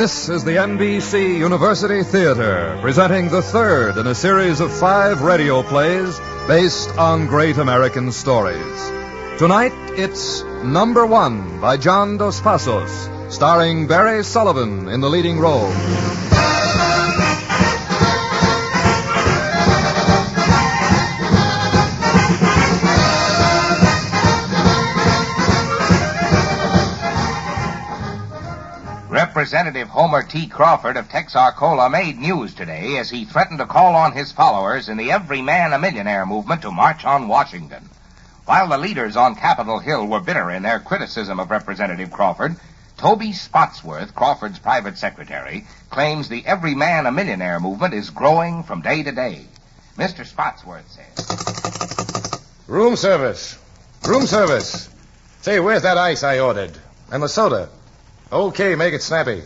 This is the NBC University Theater, presenting the third in a series of 5 radio plays based on great American stories. Tonight, it's Number One by John Dos Passos, starring Barry Sullivan in the leading role. Representative Homer T. Crawford of Texarkana made news today as he threatened to call on his followers in the Every Man a Millionaire movement to march on Washington. While the leaders on Capitol Hill were bitter in their criticism of Representative Crawford, Toby Spotsworth, Crawford's private secretary, claims the Every Man a Millionaire movement is growing from day to day. Mr. Spotsworth says... Room service. Room service. Say, where's that ice I ordered? And the soda? Okay, make it snappy.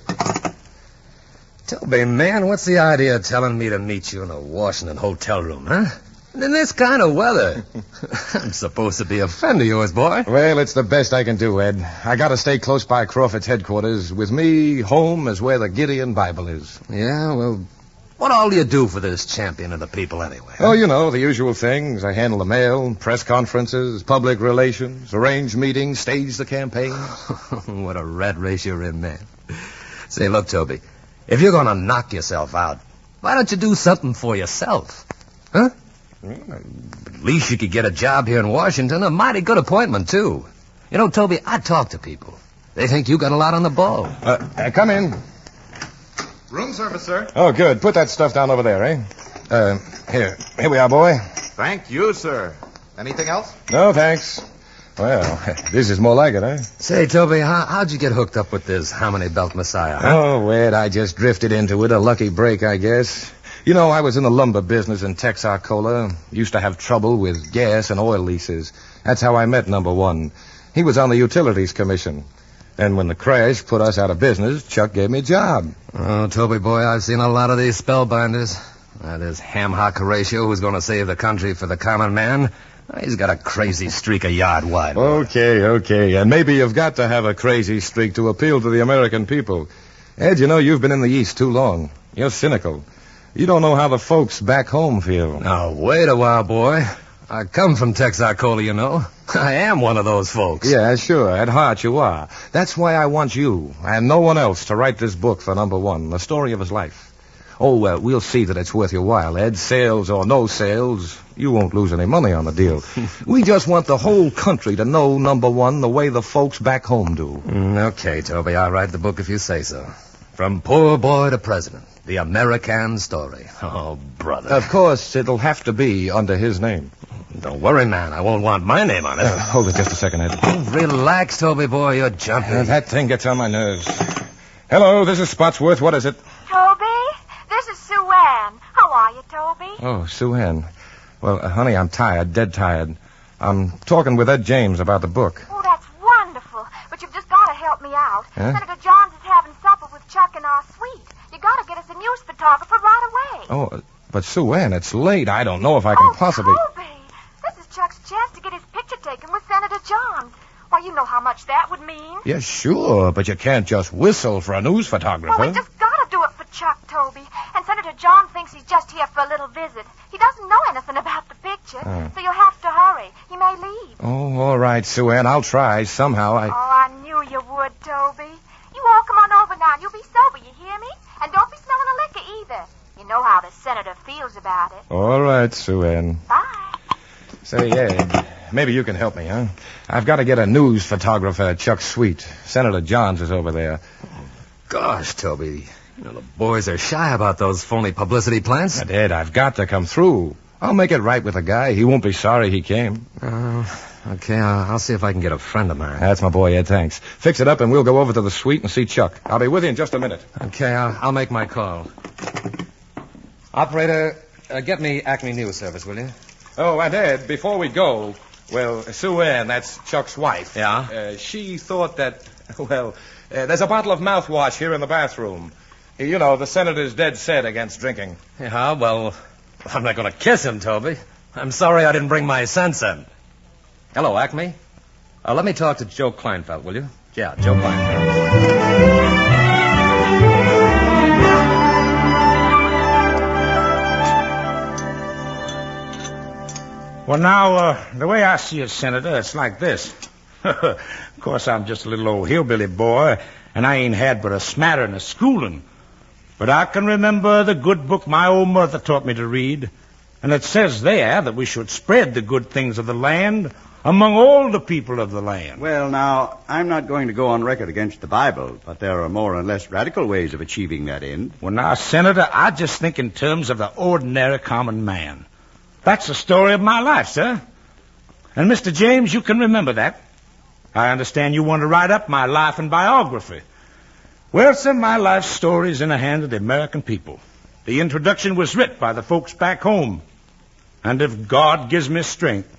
Toby, man, what's the idea of telling me to meet you in a Washington hotel room, huh? In this kind of weather. I'm supposed to be a friend of yours, boy. Well, it's the best I can do, Ed. I gotta stay close by Crawford's headquarters. With me, home is where the Gideon Bible is. Yeah, well, what all do you do for this champion of the people anyway? Huh? Oh, you know, the usual things. I handle the mail, press conferences, public relations, arrange meetings, stage the campaign. What a rat race you're in, man. Say, look, Toby, if you're going to knock yourself out, why don't you do something for yourself? Huh? At least you could get a job here in Washington, a mighty good appointment, too. You know, Toby, I talk to people. They think you got a lot on the ball. Come in. Room service, sir. Oh, good. Put that stuff down over there, eh? Here we are, boy. Thank you, sir. Anything else? No, thanks. Well, this is more like it, eh? Say, Toby, how'd you get hooked up with this Hominy Belt Messiah, huh? Oh, Ed, I just drifted into it. A lucky break, I guess. You know, I was in the lumber business in Texarkana. Used to have trouble with gas and oil leases. That's how I met Number One. He was on the Utilities Commission. And when the crash put us out of business, Chuck gave me a job. Oh, Toby boy, I've seen a lot of these spellbinders. That is Ham-Hock Horatio, who's going to save the country for the common man. He's got a crazy streak a yard wide. Okay. And maybe you've got to have a crazy streak to appeal to the American people. Ed, you know, you've been in the East too long. You're cynical. You don't know how the folks back home feel. Now, wait a while, boy. I come from Texarkana, you know. I am one of those folks. Yeah, sure. At heart you are. That's why I want you and no one else to write this book for Number One, the story of his life. Oh, well, we'll see that it's worth your while, Ed. Sales or no sales, you won't lose any money on the deal. We just want the whole country to know Number One the way the folks back home do. Okay, Toby, I'll write the book if you say so. From poor boy to president. The American story. Oh, brother. Of course, it'll have to be under his name. Don't worry, man. I won't want my name on it. Hold it just a second, Ed. Oh, relax, Toby boy. You're jumping. That thing gets on my nerves. Hello, this is Spotsworth. What is it? Toby, this is Sue Ann. How are you, Toby? Oh, Sue Ann. Well, honey, I'm tired, dead tired. I'm talking with Ed James about the book. Oh, that's wonderful. But you've just got to help me out. Huh? Senator Johns is having supper with Chuck in our suite. You got to get us a news photographer right away. Oh, but Sue Ann, it's late. I don't know if I can possibly... Toby, this is Chuck's chance to get his picture taken with Senator Johns. Why, you know how much that would mean. Yeah, sure, but you can't just whistle for a news photographer. Well, we just got to do it for Chuck, Toby. And Senator John thinks he's just here for a little visit. He doesn't know anything about the picture, so you'll have to hurry. He may leave. Oh, all right, Sue Ann. I'll try. Somehow Oh, I knew you would, Toby. You all come on over now and you'll be sober, you hear me? And don't be smelling a liquor either. You know how the senator feels about it. All right, Sue Ann. Bye. Say, Ed, maybe you can help me, huh? I've got to get a news photographer at Chuck's suite. Senator Johns is over there. Gosh, Toby. You know, the boys are shy about those phony publicity plants. But, Ed, I've got to come through. I'll make it right with the guy. He won't be sorry he came. Okay, I'll see if I can get a friend of mine. That's my boy, Ed, thanks. Fix it up and we'll go over to the suite and see Chuck. I'll be with you in just a minute. Okay, I'll make my call. Operator, get me Acme News Service, will you? Oh, and Ed, before we go, well, Sue Ann, that's Chuck's wife. Yeah? She thought that, there's a bottle of mouthwash here in the bathroom. You know, the senator's dead set against drinking. Yeah, well, I'm not going to kiss him, Toby. I'm sorry I didn't bring my sense in. Hello, Acme. Let me talk to Joe Kleinfeld, will you? Yeah, Joe Kleinfeld. Well, now, the way I see it, Senator, it's like this. Of course, I'm just a little old hillbilly boy, and I ain't had but a smattering of schooling. But I can remember the good book my old mother taught me to read, and it says there that we should spread the good things of the land among all the people of the land. Well, now, I'm not going to go on record against the Bible, but there are more and less radical ways of achieving that end. Well, now, Senator, I just think in terms of the ordinary common man. That's the story of my life, sir. And, Mr. James, you can remember that. I understand you want to write up my life and biography. Well, sir, my life story is in the hands of the American people. The introduction was writ by the folks back home. And if God gives me strength,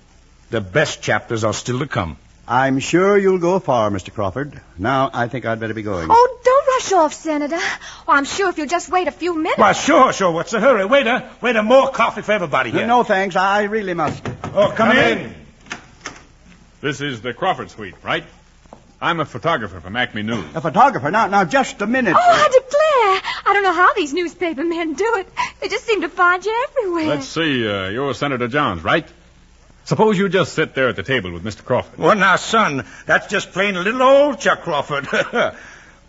the best chapters are still to come. I'm sure you'll go far, Mr. Crawford. Now, I think I'd better be going. Oh, don't rush off, Senator. Well, I'm sure if you'll just wait a few minutes. Why, sure. What's the hurry? Waiter, more coffee for everybody here. No, thanks. I really must. Oh, come in. This is the Crawford Suite, right? I'm a photographer from Acme News. A photographer? Now, just a minute. Oh, I declare. I don't know how these newspaper men do it. They just seem to find you everywhere. Let's see. You're Senator Johns, right? Suppose you just sit there at the table with Mr. Crawford. Well, now, son, that's just plain little old Chuck Crawford. Of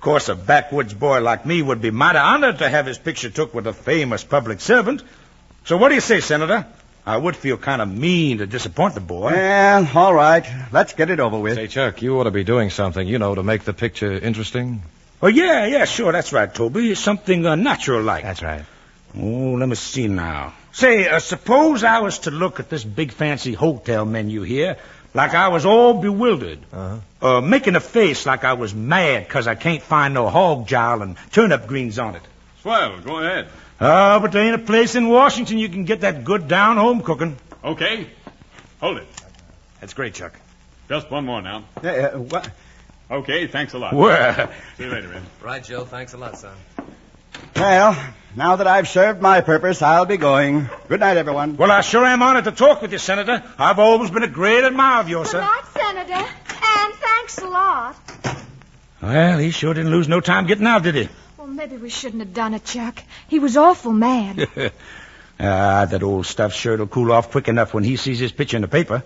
course, a backwoods boy like me would be mighty honored to have his picture took with a famous public servant. So what do you say, Senator? I would feel kind of mean to disappoint the boy. Well, all right. Let's get it over with. Say, Chuck, you ought to be doing something, to make the picture interesting. Oh, yeah, sure. That's right, Toby. Something natural-like. That's right. Oh, let me see now. Say, suppose I was to look at this big fancy hotel menu here like I was all bewildered. Making a face like I was mad because I can't find no hog jowl and turnip greens on it. Swell, go ahead. But there ain't a place in Washington you can get that good down-home cooking. Okay. Hold it. That's great, Chuck. Just one more now. What? Okay, thanks a lot. Well. See you later, Ed. Right, Joe. Thanks a lot, son. Well, now that I've served my purpose, I'll be going. Good night, everyone. Well, I sure am honored to talk with you, Senator. I've always been a great admirer of yours, Good sir. night, Senator. And thanks a lot. Well, he sure didn't lose no time getting out, did he? Well, maybe we shouldn't have done it, Chuck. He was awful mad. That old stuff sure'll cool off quick enough when he sees his picture in the paper.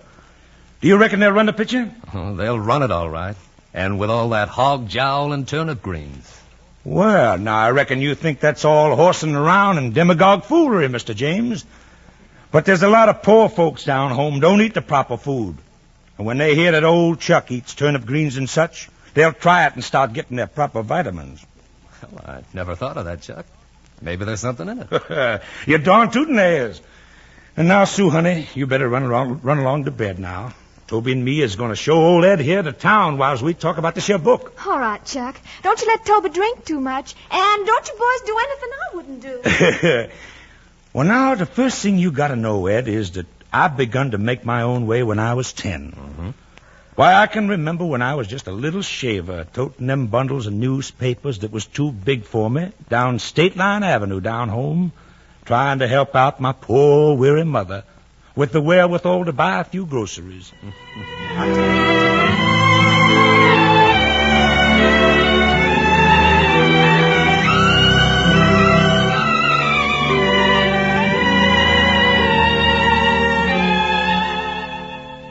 Do you reckon they'll run the picture? Oh, they'll run it all right. And with all that hog jowl and turnip greens. Well, now, I reckon you think that's all horsing around and demagogue foolery, Mr. James. But there's a lot of poor folks down home don't eat the proper food. And when they hear that old Chuck eats turnip greens and such, they'll try it and start getting their proper vitamins. Well, I never thought of that, Chuck. Maybe there's something in it. You're darn tootin' there is. And now, Sue, honey, you better run along to bed now. Toby and me is going to show old Ed here to town while we talk about this here book. All right, Chuck. Don't you let Toby drink too much. And don't you boys do anything I wouldn't do. Well, now, the first thing you got to know, Ed, is that I begun to make my own way when I was 10. Mm-hmm. Why, I can remember when I was just a little shaver toting them bundles of newspapers that was too big for me down State Line Avenue down home, trying to help out my poor, weary mother with the wherewithal to buy a few groceries.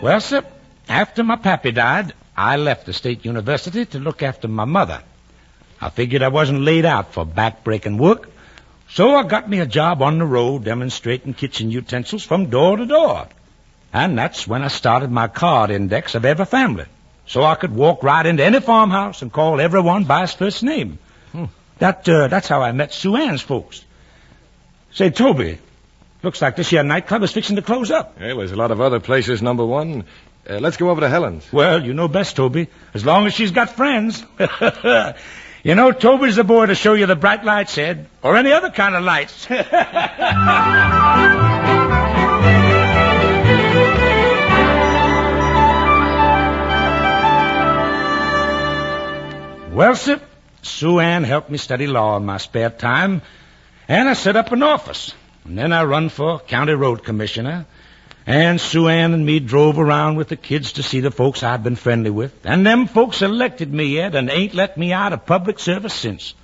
Well, sir, after my pappy died, I left the State University to look after my mother. I figured I wasn't laid out for back-breaking work, so I got me a job on the road demonstrating kitchen utensils from door to door. And that's when I started my card index of every family, so I could walk right into any farmhouse and call everyone by his first name. That's how I met Sue Ann's folks. Say, Toby, looks like this here nightclub is fixing to close up. Well, there's a lot of other places, number one. Let's go over to Helen's. Well, you know best, Toby, as long as she's got friends. You know, Toby's the boy to show you the bright lights, Ed, or any other kind of lights. Well, sir, Sue Ann helped me study law in my spare time, and I set up an office. And then I run for county road commissioner, and Sue Ann and me drove around with the kids to see the folks I'd been friendly with. And them folks elected me, Ed, and ain't let me out of public service since.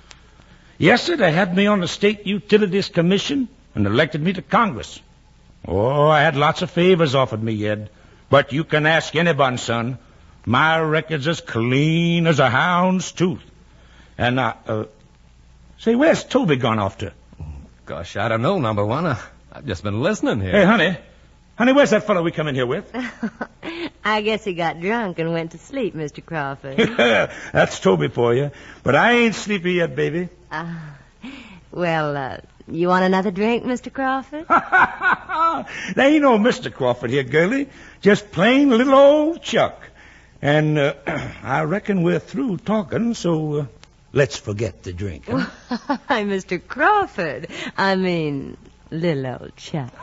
Yes, sir, they had me on the State Utilities Commission and elected me to Congress. Oh, I had lots of favors offered me, Ed. But you can ask anyone, son. My record's as clean as a hound's tooth. And, say, where's Toby gone off to? Gosh, I don't know, number one. I've just been listening here. Hey, honey. Honey, where's that fellow we come in here with? I guess he got drunk and went to sleep, Mr. Crawford. That's Toby for you. But I ain't sleepy yet, baby. Well, you want another drink, Mr. Crawford? There ain't no Mr. Crawford here, girlie. Just plain little old Chuck. And I reckon we're through talking, so let's forget the drink. Huh? Why, Mr. Crawford. I mean, little old Chuck.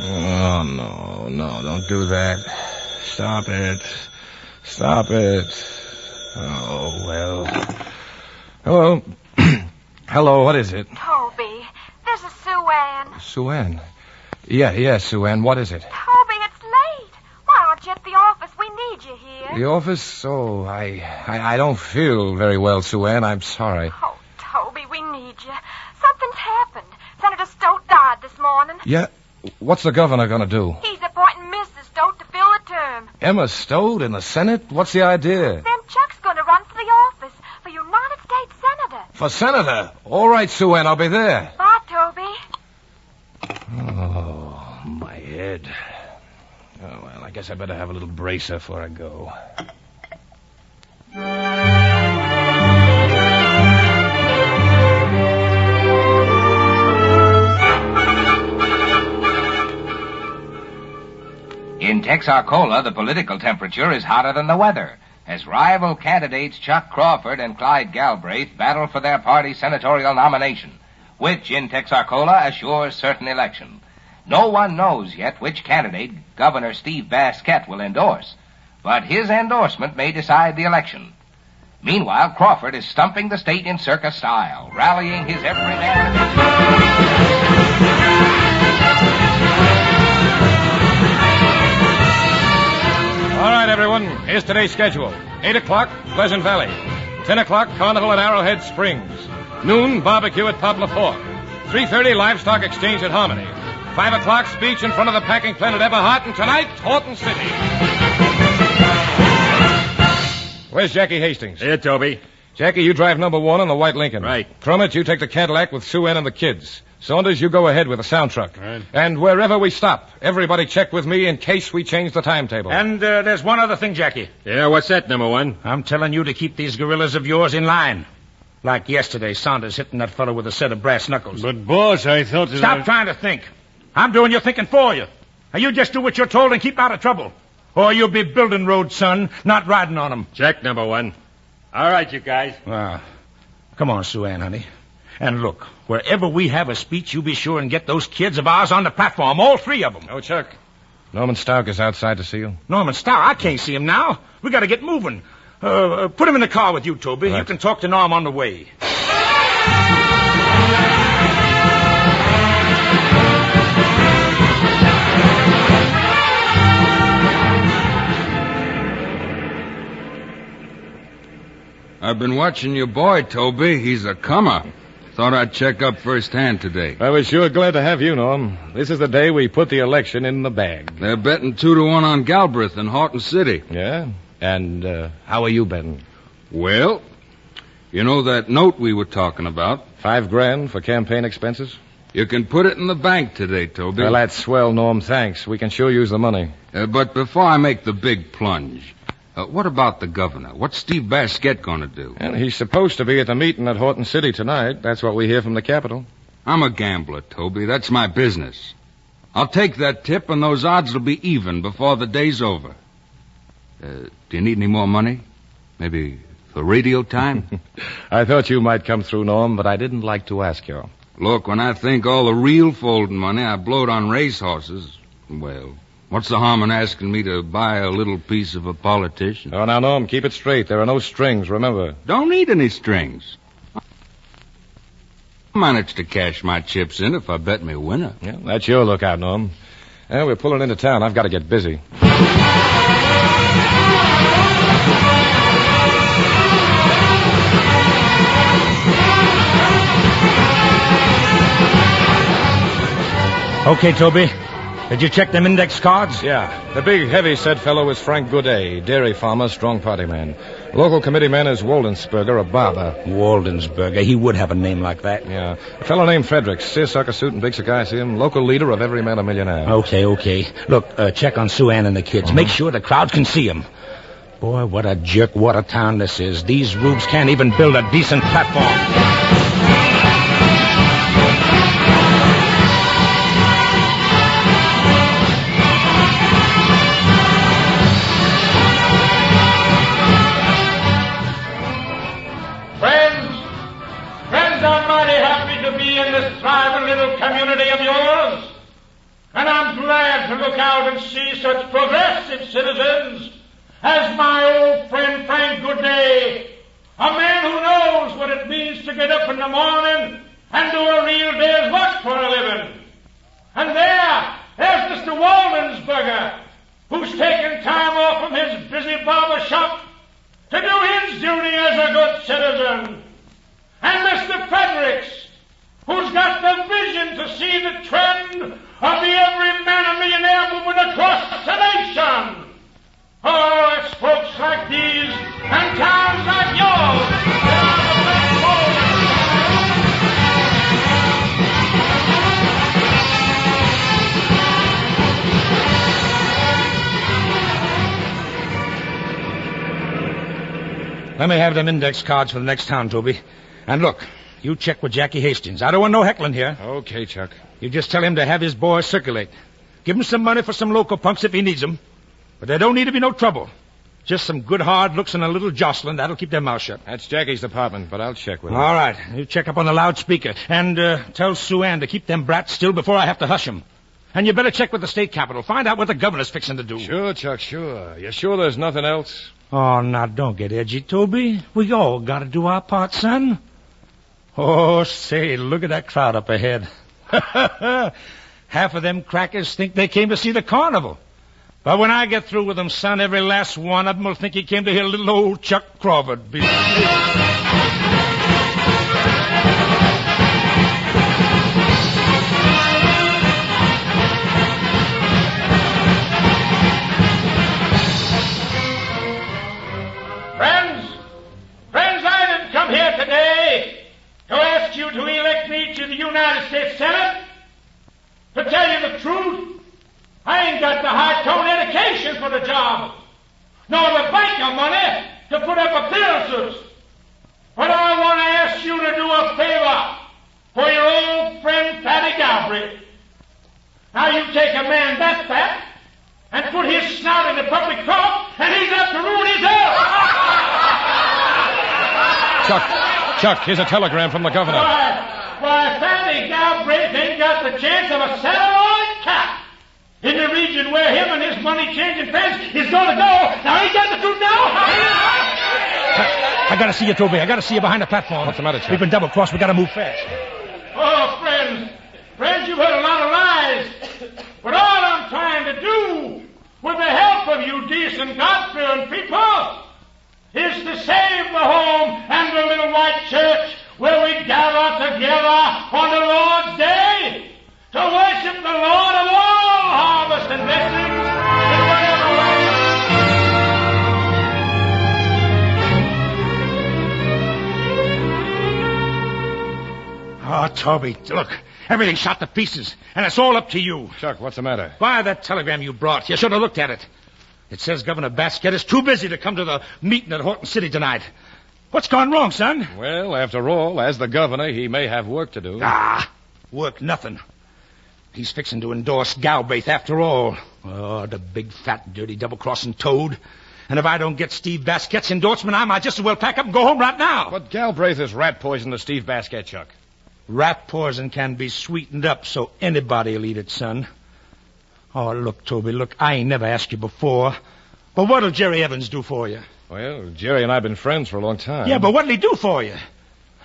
Oh, no, don't do that. Stop it. Oh, well. Hello. Hello, what is it? Toby, this is Sue Ann. Sue Ann? Yeah, Sue Ann, what is it? Toby, it's late. Why aren't you at the office? We need you here. The office? Oh, I don't feel very well, Sue Ann. I'm sorry. Oh, Toby, we need you. Something's happened. Senator Stote died this morning. Yeah? What's the governor going to do? He's appointing Mrs. Stote to fill the term. Emma Stote in the Senate? What's the idea? Then Chuck's going to run for the office for United States Senator. For senator? All right, Sue Ann, I'll be there. Bye, Toby. Oh, my head. Oh, well, I guess I better have a little bracer before I go. In Texarkana, the political temperature is hotter than the weather, as rival candidates Chuck Crawford and Clyde Galbraith battle for their party senatorial nomination, which in Texarkana assures certain election. No one knows yet which candidate Governor Steve Basquette will endorse, but his endorsement may decide the election. Meanwhile, Crawford is stumping the state in circus style, rallying his every man. All right, everyone. Here's today's schedule. 8 o'clock, Pleasant Valley. 10 o'clock, Carnival at Arrowhead Springs. Noon, barbecue at Poplar Fork. 3:30, Livestock Exchange at Harmony. 5 o'clock, speech in front of the packing plant at Everhart. And tonight, Horton City. Where's Jackie Hastings? Here, Toby. Jackie, you drive number 1 on the white Lincoln. Right. Trummett, you take the Cadillac with Sue Ann and the kids. Saunders, you go ahead with the sound truck. Right. And wherever we stop, everybody check with me in case we change the timetable. And there's one other thing, Jackie. Yeah, what's that, number 1? I'm telling you to keep these gorillas of yours in line. Like yesterday, Saunders hitting that fellow with a set of brass knuckles. But, boss, I thought that... Stop trying to think. I'm doing your thinking for you. Now, you just do what you're told and keep out of trouble. Or you'll be building roads, son, not riding on them. Check, number 1. All right, you guys. Well, come on, Sue Ann, honey. And look, wherever we have a speech, you be sure and get those kids of ours on the platform, all 3 of them. Oh, Chuck. Norman Stark is outside to see you. Norman Stark? I can't see him now. We got to get moving. Put him in the car with you, Toby. Right. You can talk to Norm on the way. I've been watching your boy, Toby. He's a comer. Thought I'd check up firsthand today. I was sure glad to have you, Norm. This is the day we put the election in the bag. They're betting 2-1 on Galbraith in Horton City. Yeah? And how are you betting? Well, you know that note we were talking about? $5,000 for campaign expenses? You can put it in the bank today, Toby. Well, that's swell, Norm. Thanks. We can sure use the money. But before I make the big plunge, what about the governor? What's Steve Basquette going to do? And he's supposed to be at the meeting at Horton City tonight. That's what we hear from the Capitol. I'm a gambler, Toby. That's my business. I'll take that tip, and those odds will be even before the day's over. Do you need any more money? Maybe for radio time? I thought you might come through, Norm, but I didn't like to ask you. Look, when I think all the real folding money I blowed on racehorses, well, what's the harm in asking me to buy a little piece of a politician? Oh, now, Norm, keep it straight. There are no strings, remember. Don't need any strings. Manage to cash my chips in if I bet me winner. Yeah, that's your lookout, Norm. Well, we're pulling into town. I've got to get busy. Okay, Toby. Did you check them index cards? Yeah. The big, heavy-set fellow is Frank Goudet, dairy farmer, strong party man. Local committee man is Waldensberger, a barber. Waldensberger. He would have a name like that. Yeah. A fellow named Fredericks, seersucker suit and big cigar, see him? Local leader of Every Man a Millionaire. Okay. Look, check on Sue Ann and the kids. Make sure the crowd can see him. Boy, what a jerk-water town this is. These rubes can't even build a decent platform. And I'm glad to look out and see such progressive citizens as my old friend Frank Goudet, a man who knows what it means to get up in the morning and do a real day's work for a living. And there's Mr. Waldensberger, who's taken time off from his busy barber shop to do his duty as a good citizen. And Mr. Fredericks, who's got the vision to see the trend of the Every Man a Millionaire movement across the nation. Oh, it's folks like these and towns like yours that are the backbone. Let me have them index cards for the next town, Toby. And look, you check with Jackie Hastings. I don't want no heckling here. Okay, Chuck. You just tell him to have his boys circulate. Give him some money for some local punks if he needs them. But there don't need to be no trouble. Just some good hard looks and a little jostling. That'll keep their mouth shut. That's Jackie's department, but I'll check with him. All right. You check up on the loudspeaker. And tell Sue Ann to keep them brats still before I have to hush them. And you better check with the state capitol. Find out what the governor's fixing to do. Sure, Chuck, sure. You sure there's nothing else? Oh, now, don't get edgy, Toby. We all got to do our part, son. Oh, say, look at that crowd up ahead. Half of them crackers think they came to see the carnival. But when I get through with them, son, every last one of them will think he came to hear little old Chuck Crawford. Friends, I didn't come here today to ask you to elect me to the United States Senate. To tell you the truth, I ain't got the high-tone education for the job, nor the banker money to put up appearances. But I want to ask you to do a favor for your old friend Fatty Galbraith. Now you take a man that fat and put his snout in the public court, and he's up to ruin his health. Chuck, here's a telegram from the governor. Why, Fatty Galbraith ain't got the chance of a satellite cat in the region where him and his money-changing friends is going to go. Now, ain't that the truth now? I got to see you, Toby. I got to see you behind the platform. What's the matter, Chuck? We've been double-crossed. We got to move fast. Oh, friends, you've heard a lot of lies. But all I'm trying to do, with the help of you decent, God-fearing people, is to save the home and the little white church where we gather together on the Lord's Day to worship the Lord of all harvest and blessings in whatever way. Oh, Toby, look, everything's shot to pieces, and it's all up to you. Chuck, what's the matter? Why, that telegram you brought. You should have looked at it. It says Governor Basket is too busy to come to the meeting at Horton City tonight. What's gone wrong, son? Well, after all, as the governor, he may have work to do. Work nothing. He's fixing to endorse Galbraith after all. Oh, the big, fat, dirty, double-crossing toad. And if I don't get Steve Basquet's endorsement, I might just as well pack up and go home right now. But Galbraith is rat poison to Steve Basket, Chuck. Rat poison can be sweetened up so anybody'll eat it, son. Oh, look, Toby, look, I ain't never asked you before. But what'll Jerry Evans do for you? Well, Jerry and I have been friends for a long time. Yeah, but what'll he do for you?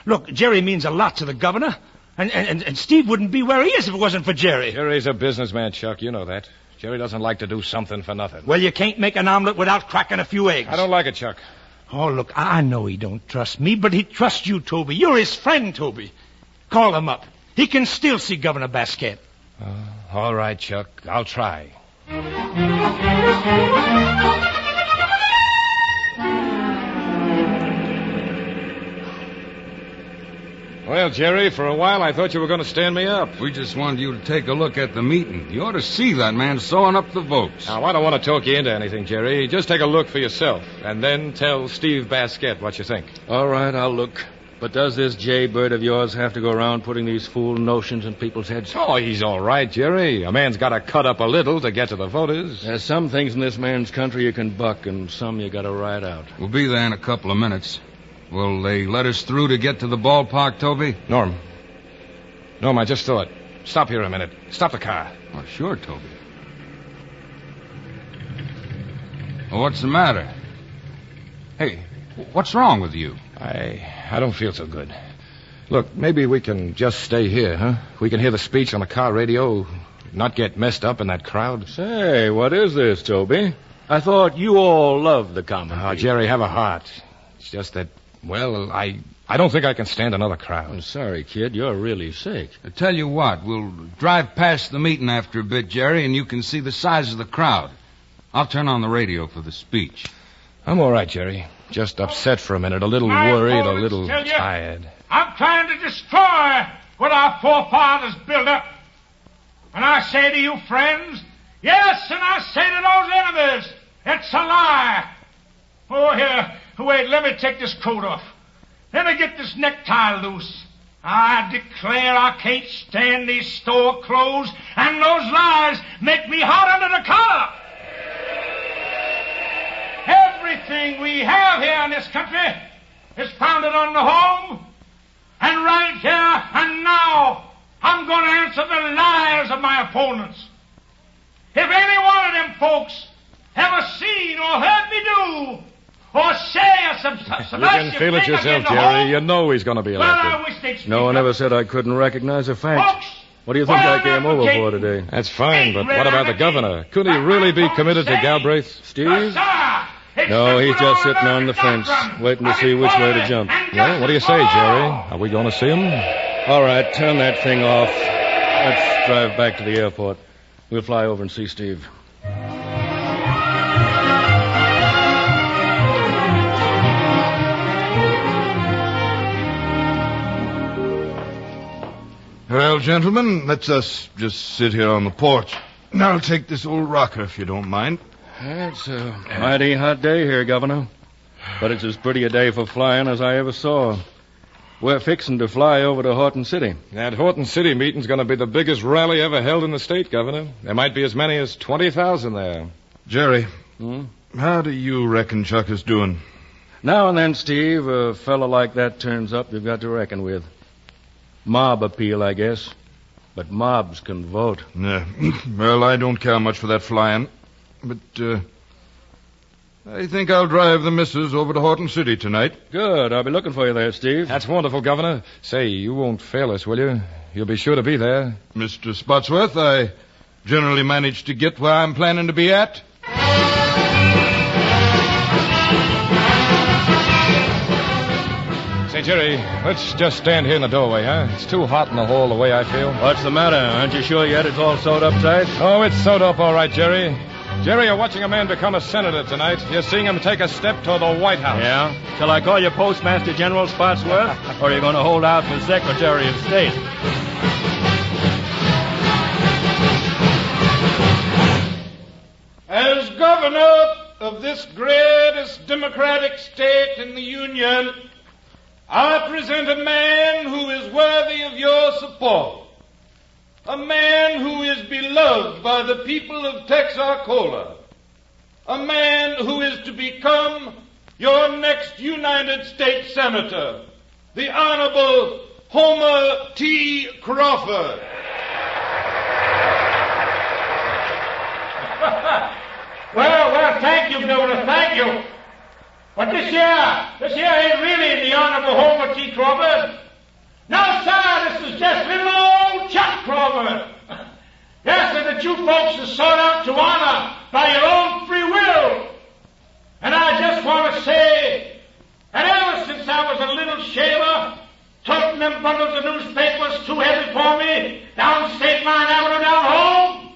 Look, Jerry means a lot to the governor. And Steve wouldn't be where he is if it wasn't for Jerry. Jerry's a businessman, Chuck. You know that. Jerry doesn't like to do something for nothing. Well, you can't make an omelet without cracking a few eggs. I don't like it, Chuck. Oh, look, I know he don't trust me, but he trusts you, Toby. You're his friend, Toby. Call him up. He can still see Governor Basket. All right, Chuck. I'll try. Well, Jerry, for a while I thought you were going to stand me up. We just wanted you to take a look at the meeting. You ought to see that man sewing up the votes. Now, I don't want to talk you into anything, Jerry. Just take a look for yourself, and then tell Steve Basket what you think. All right, I'll look. But does this jaybird of yours have to go around putting these fool notions in people's heads? Oh, he's all right, Jerry. A man's got to cut up a little to get to the voters. There's some things in this man's country you can buck, and some you got to ride out. We'll be there in a couple of minutes. Will they let us through to get to the ballpark, Toby? Norm, I just thought. Stop here a minute. Stop the car. Oh, sure, Toby. Well, what's the matter? Hey, what's wrong with you? I don't feel so good. Look, maybe we can just stay here, huh? We can hear the speech on the car radio, not get messed up in that crowd. Say, what is this, Toby? I thought you all loved the common people. Jerry, have a heart. It's just that, well, I don't think I can stand another crowd. I'm sorry, kid. You're really sick. I tell you what, we'll drive past the meeting after a bit, Jerry, and you can see the size of the crowd. I'll turn on the radio for the speech. I'm all right, Jerry. Just upset for a minute, a little worried, a little tired. I'm trying to destroy what our forefathers built up. And I say to you, friends, yes, and I say to those enemies, it's a lie. Oh, here, wait, let me take this coat off. Let me get this necktie loose. I declare I can't stand these store clothes, and those lies make me hot under the collar. Everything we have here in this country is founded on the home. And right here and now, I'm going to answer the lies of my opponents. If any one of them folks ever seen or heard me do or say some you can feel it yourself, Jerry. You know he's going to be elected. Well, I wish they'd speak No one up. ever said I couldn't recognize a fact. Folks, what do you think I came over for today? That's fine, but what about the governor? Couldn't he really be committed to Galbraith? Steve? No, he's just sitting on the fence, waiting to see which way to jump. Well, what do you say, Jerry? Are we going to see him? All right, turn that thing off. Let's drive back to the airport. We'll fly over and see Steve. Well, gentlemen, let's us just sit here on the porch. And I'll take this old rocker, if you don't mind. It's a mighty hot day here, Governor. But it's as pretty a day for flying as I ever saw. We're fixing to fly over to Horton City. That Horton City meeting's going to be the biggest rally ever held in the state, Governor. There might be as many as 20,000 there. Jerry, how do you reckon Chuck is doing? Now and then, Steve, a fellow like that turns up you've got to reckon with. Mob appeal, I guess. But mobs can vote. Yeah. Well, I don't care much for that flying. But, I think I'll drive the missus over to Horton City tonight. Good. I'll be looking for you there, Steve. That's wonderful, Governor. Say, you won't fail us, will you? You'll be sure to be there. Mr. Spotsworth, I generally manage to get where I'm planning to be at. Say, Jerry, let's just stand here in the doorway, huh? It's too hot in the hall the way I feel. What's the matter? Aren't you sure yet it's all sewed up tight? Oh, it's sewed up all right, Jerry. Jerry, you're watching a man become a senator tonight. You're seeing him take a step toward the White House. Yeah? Shall I call you Postmaster General Spotsworth? Or are you going to hold out for Secretary of State? As governor of this greatest democratic state in the Union, I present a man who is worthy of your support. A man who is beloved by the people of Texarkana. A man who is to become your next United States Senator, the Honorable Homer T. Crawford. Well, thank you, Governor, thank you. But this here ain't really the Honorable Homer T. Crawford. No, sir, this is is just little old Chuck Crawford. Yes, and that you folks are sought out to honor by your own free will. And I just want to say that ever since I was a little shaver, toting them bundles of newspapers too heavy for me down State Line Avenue down home,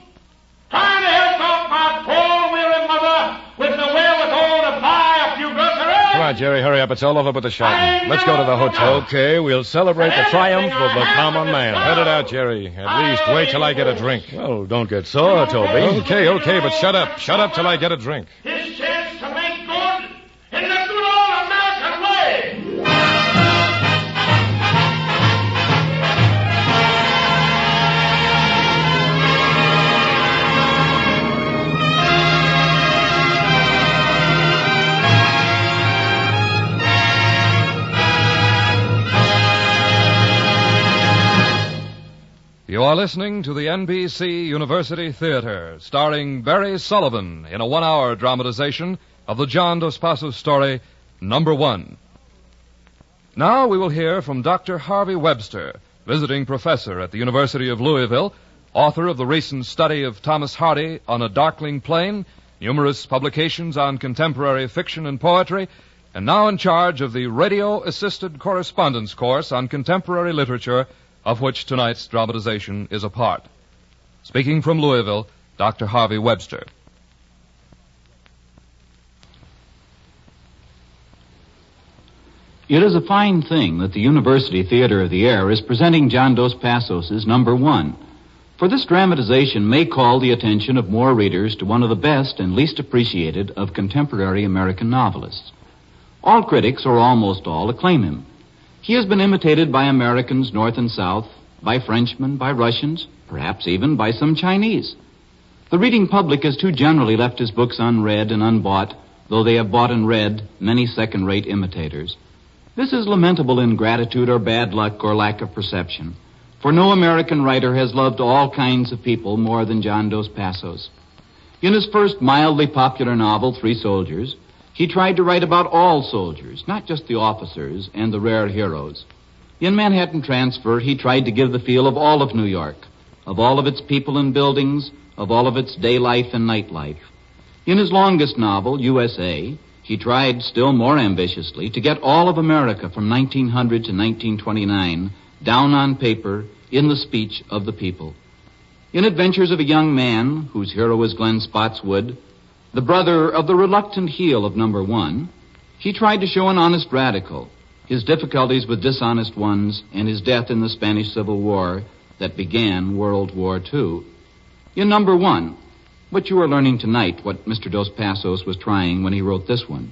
trying to help out my poor weary mother with the wherewithal to buy a few groceries. Come on, Jerry, hurry up. It's all over but the shouting. Let's go to the hotel. Okay, we'll celebrate the triumph of the common man. Head it out, Jerry. At least wait till I get a drink. Well, don't get sore, Toby. Okay, but shut up. Shut up till I get a drink. His chance to make good in the good old American way. You are listening to the NBC University Theater, starring Barry Sullivan in a one-hour dramatization of the John Dos Passos story, Number One. Now we will hear from Dr. Harvey Webster, visiting professor at the University of Louisville, author of the recent study of Thomas Hardy on A Darkling Plain, numerous publications on contemporary fiction and poetry, and now in charge of the radio-assisted correspondence course on contemporary literature, of which tonight's dramatization is a part. Speaking from Louisville, Dr. Harvey Webster. It is a fine thing that the University Theater of the Air is presenting John Dos Passos' Number One, for this dramatization may call the attention of more readers to one of the best and least appreciated of contemporary American novelists. All critics, or almost all, acclaim him. He has been imitated by Americans north and south, by Frenchmen, by Russians, perhaps even by some Chinese. The reading public has too generally left his books unread and unbought, though they have bought and read many second-rate imitators. This is lamentable ingratitude or bad luck or lack of perception, for no American writer has loved all kinds of people more than John Dos Passos. In his first mildly popular novel, Three Soldiers, he tried to write about all soldiers, not just the officers and the rare heroes. In Manhattan Transfer, he tried to give the feel of all of New York, of all of its people and buildings, of all of its day life and night life. In his longest novel, USA, he tried still more ambitiously to get all of America from 1900 to 1929 down on paper in the speech of the people. In Adventures of a Young Man, whose hero is Glenn Spotswood, the brother of the reluctant heel of Number One, he tried to show an honest radical, his difficulties with dishonest ones, and his death in the Spanish Civil War that began World War II. In Number One, but you are learning tonight what Mr. Dos Passos was trying when he wrote this one.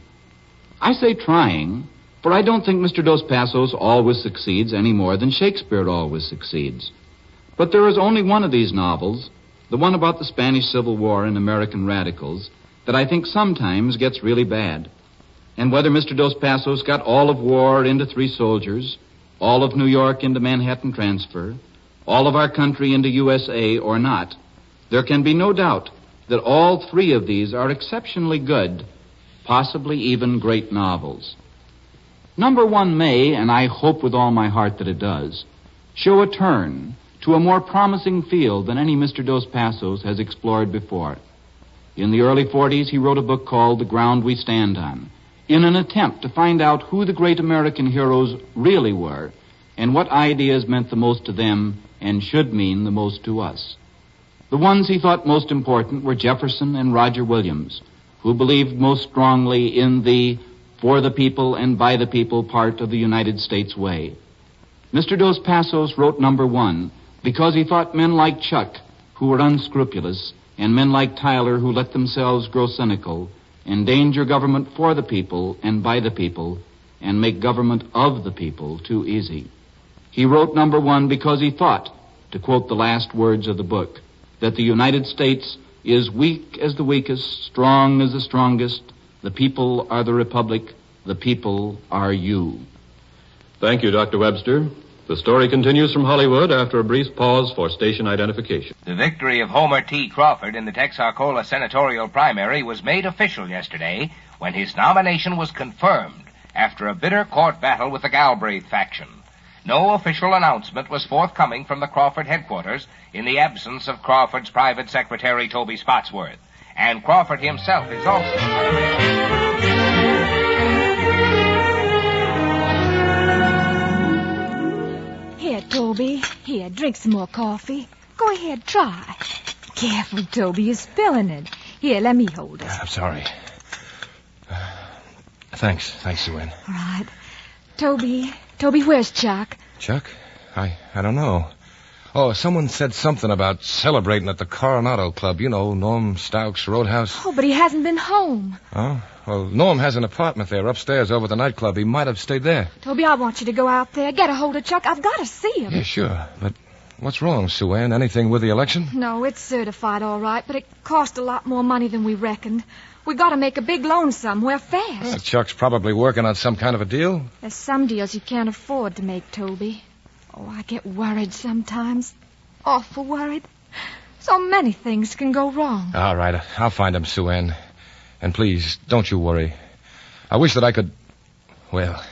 I say trying, for I don't think Mr. Dos Passos always succeeds any more than Shakespeare always succeeds. But there is only one of these novels, the one about the Spanish Civil War and American radicals, that I think sometimes gets really bad. And whether Mr. Dos Passos got all of war into Three Soldiers, all of New York into Manhattan Transfer, all of our country into USA or not, there can be no doubt that all three of these are exceptionally good, possibly even great novels. Number One may, and I hope with all my heart that it does, show a turn to a more promising field than any Mr. Dos Passos has explored before. In the early 40s, he wrote a book called The Ground We Stand On, in an attempt to find out who the great American heroes really were and what ideas meant the most to them and should mean the most to us. The ones he thought most important were Jefferson and Roger Williams, who believed most strongly in the for the people and by the people part of the United States way. Mr. Dos Passos wrote Number One because he thought men like Chuck, who were unscrupulous, and men like Tyler, who let themselves grow cynical, endanger government for the people and by the people, and make government of the people too easy. He wrote Number One because he thought, to quote the last words of the book, that the United States is weak as the weakest, strong as the strongest. The people are the republic. The people are you. Thank you, Dr. Webster. The story continues from Hollywood after a brief pause for station identification. The victory of Homer T. Crawford in the Texarkana senatorial primary was made official yesterday when his nomination was confirmed after a bitter court battle with the Galbraith faction. No official announcement was forthcoming from the Crawford headquarters in the absence of Crawford's private secretary, Toby Spotsworth. And Crawford himself is also Here, Toby. Here, drink some more coffee. Go ahead, try. Careful, Toby, you're spilling it. Here, let me hold it. I'm sorry. Thanks, Sue Ann. All right. Toby, where's Chuck? Chuck? I don't know. Oh, someone said something about celebrating at the Coronado Club. You know, Norm Stouck's Roadhouse. Oh, but he hasn't been home. Oh? Well, Norm has an apartment there upstairs over the nightclub. He might have stayed there. Toby, I want you to go out there. Get a hold of Chuck. I've got to see him. Yeah, sure. But what's wrong, Sue Ann? Anything with the election? No, it's certified all right, but it cost a lot more money than we reckoned. We got to make a big loan somewhere fast. Well, Chuck's probably working on some kind of a deal. There's some deals you can't afford to make, Toby. Oh, I get worried sometimes. Awful worried. So many things can go wrong. All right, I'll find him, Sue Ann. And please, don't you worry. I wish that I could... Well,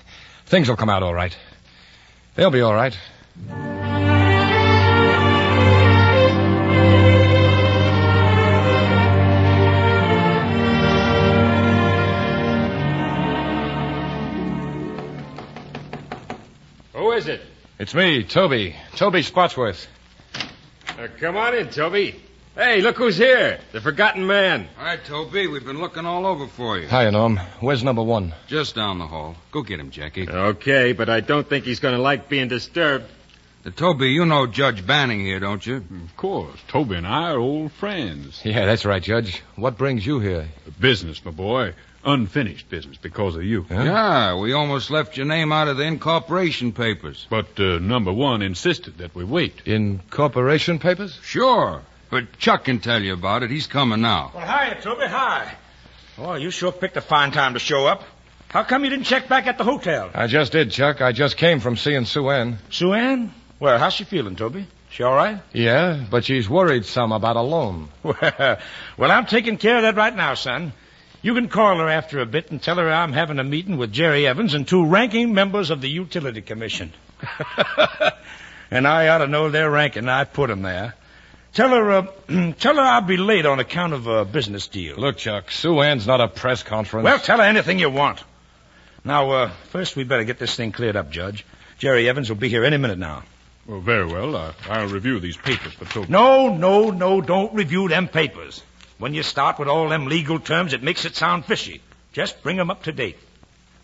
things will come out all right. They'll be all right. Who is it? It's me, Toby. Toby Spotsworth. Come on in, Toby. Hey, look who's here. The forgotten man. Hi, Toby. We've been looking all over for you. Hiya, Norm. Where's number one? Just down the hall. Go get him, Jackie. Okay, but I don't think he's going to like being disturbed. Toby, you know Judge Banning here, don't you? Of course. Toby and I are old friends. Yeah, that's right, Judge. What brings you here? Business, my boy. Unfinished business because of you. Huh? Yeah, we almost left your name out of the incorporation papers. But number one insisted that we wait. Incorporation papers? Sure. But Chuck can tell you about it. He's coming now. Well, hi, Toby. Hi. Oh, you sure picked a fine time to show up. How come you didn't check back at the hotel? I just did, Chuck. I just came from seeing Sue Ann. Sue Ann? Well, how's she feeling, Toby? She all right? Yeah, but she's worried some about a loan. Well, I'm taking care of that right now, son. You can call her after a bit and tell her I'm having a meeting with Jerry Evans and 2 ranking members of the Utility Commission. And I ought to know their ranking. I put them there. Tell her I'll be late on account of a business deal. Look, Chuck, Sue Ann's not a press conference. Well, tell her anything you want. Now, first we better get this thing cleared up, Judge. Jerry Evans will be here any minute now. Well, very well. I'll review these papers for Toby. No, don't review them papers. When you start with all them legal terms, it makes it sound fishy. Just bring them up to date.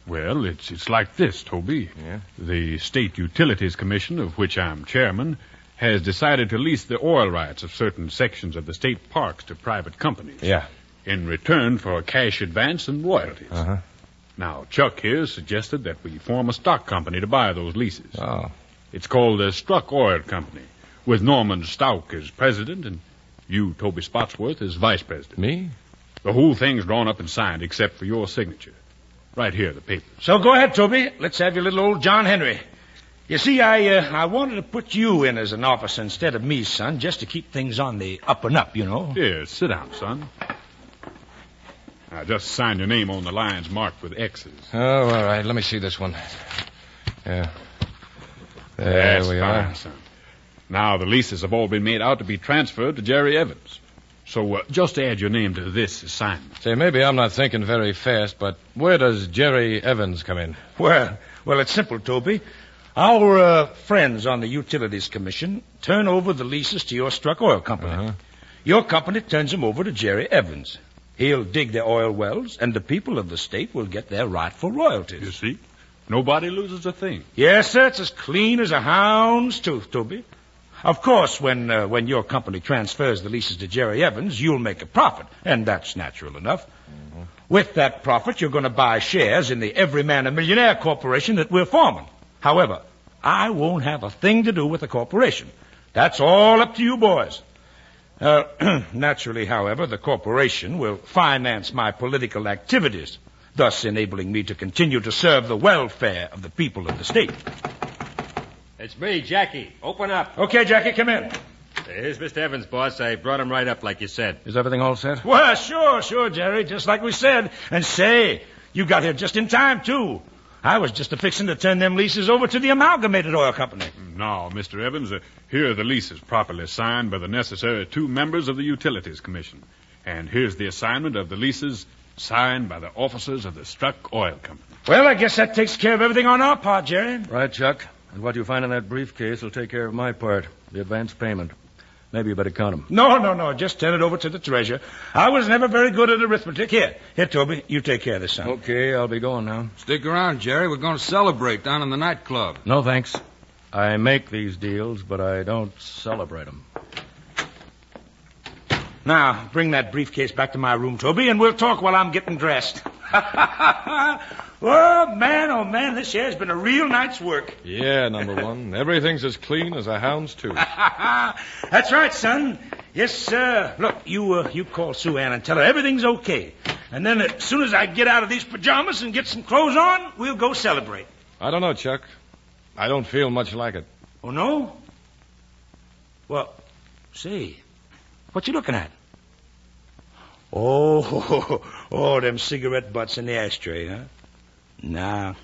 Well, it's like this, Toby. Yeah? The State Utilities Commission, of which I'm chairman, has decided to lease the oil rights of certain sections of the state parks to private companies. Yeah. In return for a cash advance and royalties. Uh-huh. Now, Chuck here suggested that we form a stock company to buy those leases. Oh. It's called the Struck Oil Company, with Norman Stouck as president and you, Toby Spotsworth, as vice president. Me? The whole thing's drawn up and signed except for your signature. Right here, the paper. So go ahead, Toby. Let's have your little old John Henry. You see, I wanted to put you in as an officer instead of me, son, just to keep things on the up and up, you know. Here, sit down, son. Now, just sign your name on the lines marked with X's. Oh, all right. Let me see this one. Yeah. There That's we fine, are. son. Now, the leases have all been made out to be transferred to Jerry Evans. So, just add your name to this assignment. Say, maybe I'm not thinking very fast, but where does Jerry Evans come in? Well, it's simple, Toby. Our friends on the Utilities Commission turn over the leases to your Struck Oil Company. Uh-huh. Your company turns them over to Jerry Evans. He'll dig the oil wells, and the people of the state will get their rightful royalties. You see? Nobody loses a thing. Yes, sir. It's as clean as a hound's tooth, Toby. Of course, when your company transfers the leases to Jerry Evans, you'll make a profit, and that's natural enough. Mm-hmm. With that profit, you're going to buy shares in the Everyman a Millionaire Corporation that we're forming. However, I won't have a thing to do with the corporation. That's all up to you boys. Naturally, however, the corporation will finance my political activities, thus enabling me to continue to serve the welfare of the people of the state. It's me, Jackie. Open up. Okay, Jackie, come in. Here's Mr. Evans, boss. I brought him right up like you said. Is everything all set? Well, sure, Jerry, just like we said. And say, you got here just in time, too. I was just a-fixing to turn them leases over to the Amalgamated Oil Company. No, Mr. Evans, here are the leases properly signed by the necessary 2 members of the Utilities Commission. And here's the assignment of the leases signed by the officers of the Struck Oil Company. Well, I guess that takes care of everything on our part, Jerry. Right, Chuck. And what you find in that briefcase will take care of my part, the advance payment. Maybe you better count them. No. Just turn it over to the treasurer. I was never very good at arithmetic. Here, Toby, you take care of this, son. Okay, I'll be going now. Stick around, Jerry. We're going to celebrate down in the nightclub. No, thanks. I make these deals, but I don't celebrate them. Now, bring that briefcase back to my room, Toby, and we'll talk while I'm getting dressed. Oh, man, this year has been a real night's work. Yeah, number one. Everything's as clean as a hound's tooth. That's right, son. Yes, sir. Look, you call Sue Ann and tell her everything's okay. And then as soon as I get out of these pajamas and get some clothes on, we'll go celebrate. I don't know, Chuck. I don't feel much like it. Oh, no? Well, say, what you looking at? Oh, them cigarette butts in the ashtray, huh? Nah,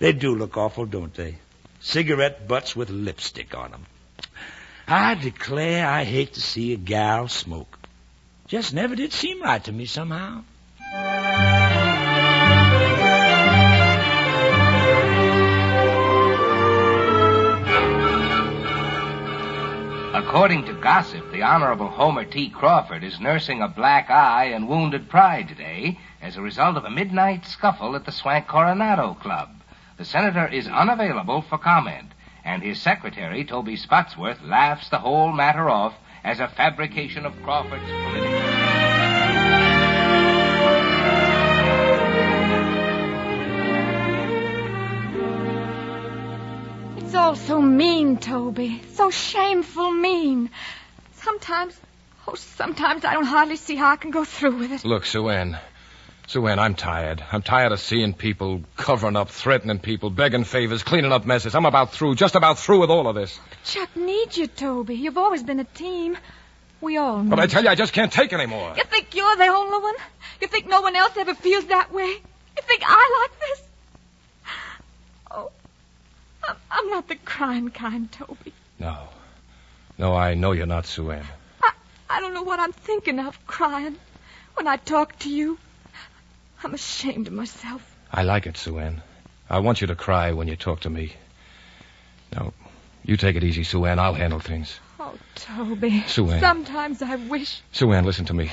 they do look awful, don't they? Cigarette butts with lipstick on them. I declare I hate to see a gal smoke. Just never did seem right to me somehow. According to gossip, the Honorable Homer T. Crawford is nursing a black eye and wounded pride today as a result of a midnight scuffle at the Swank Coronado Club. The senator is unavailable for comment, and his secretary, Toby Spotsworth, laughs the whole matter off as a fabrication of Crawford's political... It's all so mean, Toby. So shameful mean. Sometimes I don't hardly see how I can go through with it. Look, Sue Ann, I'm tired. I'm tired of seeing people covering up, threatening people, begging favors, cleaning up messes. I'm just about through with all of this. Chuck needs you, Toby. You've always been a team. We all need. But I tell you, I just can't take any more. You think you're the only one? You think no one else ever feels that way? You think I like this? Oh, I'm not the crying kind, Toby. No, I know you're not, Sue Ann. I don't know what I'm thinking of, crying. When I talk to you, I'm ashamed of myself. I like it, Sue Ann. I want you to cry when you talk to me. Now, you take it easy, Sue Ann. I'll handle things. Oh, Toby. Sue Ann. Sometimes I wish... Sue Ann, listen to me.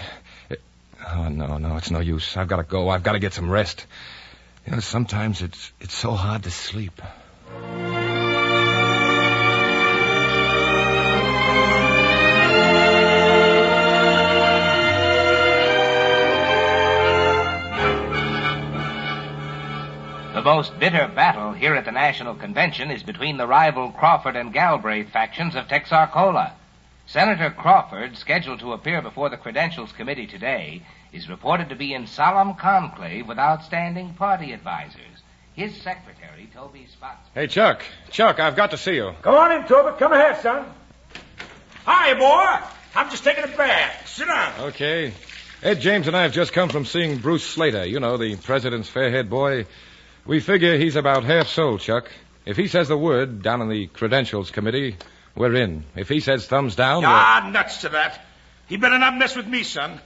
Oh, no, it's no use. I've got to go. I've got to get some rest. You know, sometimes it's so hard to sleep. The most bitter battle here at the National Convention is between the rival Crawford and Galbraith factions of Texarkana. Senator Crawford, scheduled to appear before the Credentials Committee today, is reported to be in solemn conclave with outstanding party advisors. His secretary, Toby Spotsworth... Hey, Chuck, I've got to see you. Come on in, Toby. Come ahead, son. Hi, boy. I'm just taking a bath. Sit down. Okay. Ed James and I have just come from seeing Bruce Slater, you know, the president's fair-haired boy. We figure he's about half sold, Chuck. If he says the word down in the Credentials Committee, we're in. If he says thumbs down... nuts to that. He better not mess with me, son.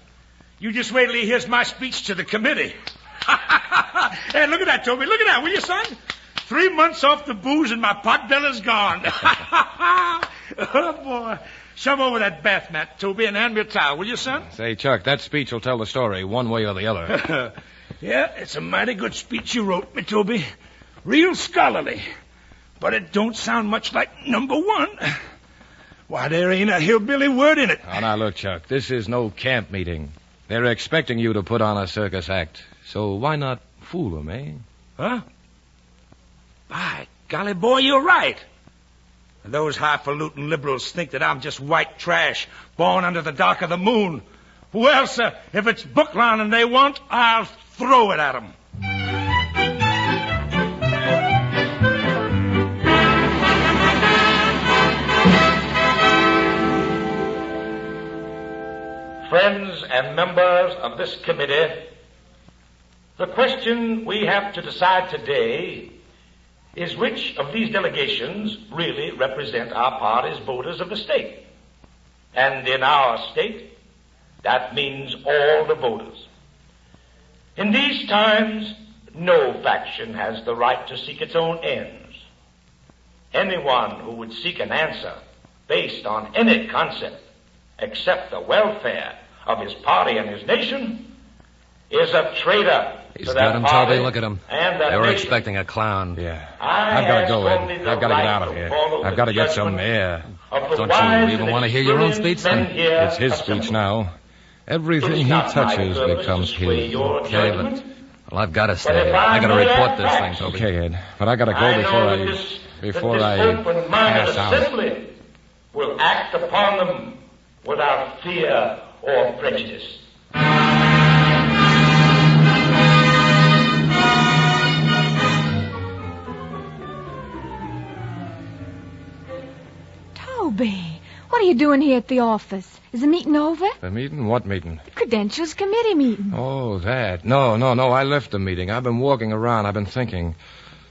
You just wait till he hears my speech to the committee. Hey, look at that, Toby. Look at that, will you, son? 3 months off the booze and my pot belly's gone. Oh, boy. Shove over that bath mat, Toby, and hand me a towel, will you, son? Say, Chuck, that speech will tell the story one way or the other. Yeah, it's a mighty good speech you wrote me, Toby. Real scholarly. But it don't sound much like number one. Why, there ain't a hillbilly word in it. Oh, now, look, Chuck, this is no camp meeting. They're expecting you to put on a circus act. So why not fool them, eh? Huh? By golly, boy, you're right. Those highfalutin liberals think that I'm just white trash, born under the dark of the moon. Well, sir, if it's book learning they want, I'll throw it at them. Friends and members of this committee, the question we have to decide today is which of these delegations really represent our party's voters of the state. And in our state, that means all the voters. In these times, no faction has the right to seek its own ends. Anyone who would seek an answer based on any concept except the welfare of his party and his nation is a traitor. He's got him, Toby. Look at him. They were nation. expecting a clown. Yeah. I've got to go, Ed. I've got to get out of here. I've got to get some air. Don't you even want to hear your own speech, then? It's his speech now. Everything he touches becomes his. Okay, but... Well, I've got to stay. I got to report this thing, Toby. Okay, Ed. But I got to go before I pass out. Will act upon them without fear or prejudice. Toby, what are you doing here at the office? Is the meeting over? The meeting? What meeting? The Credentials Committee meeting. Oh, that. No. I left the meeting. I've been walking around. I've been thinking.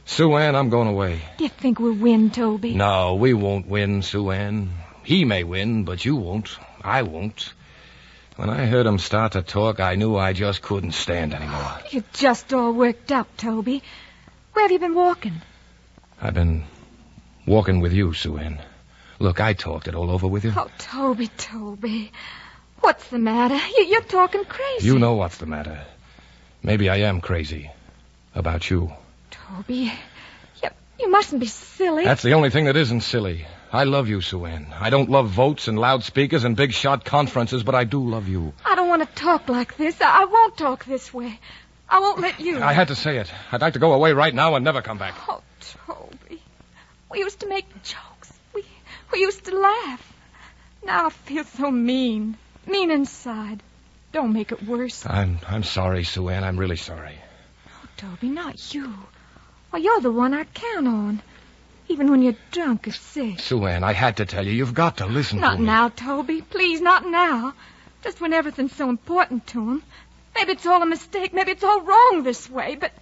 Sue Ann, I'm going away. Do you think we'll win, Toby? No, we won't win, Sue Ann. He may win, but you won't. I won't. When I heard him start to talk, I knew I just couldn't stand anymore. You're just all worked up, Toby. Where have you been walking? I've been walking with you, Sue Ann. Look, I talked it all over with you. Oh, Toby. What's the matter? You're talking crazy. You know what's the matter. Maybe I am crazy. About you. Toby, you mustn't be silly. That's the only thing that isn't silly. I love you, Sue Ann. I don't love votes and loudspeakers and big-shot conferences, but I do love you. I don't want to talk like this. I won't talk this way. I won't let you. I had to say it. I'd like to go away right now and never come back. Oh, Toby. We used to make jokes. We used to laugh. Now I feel so mean. Mean inside. Don't make it worse. I'm sorry, Sue Ann. I'm really sorry. Oh, Toby, not you. Why, you're the one I count on. Even when you're drunk or sick. Sue Ann, I had to tell you. You've got to listen to me. Not now, Toby. Please, not now. Just when everything's so important to him. Maybe it's all a mistake. Maybe it's all wrong this way. But,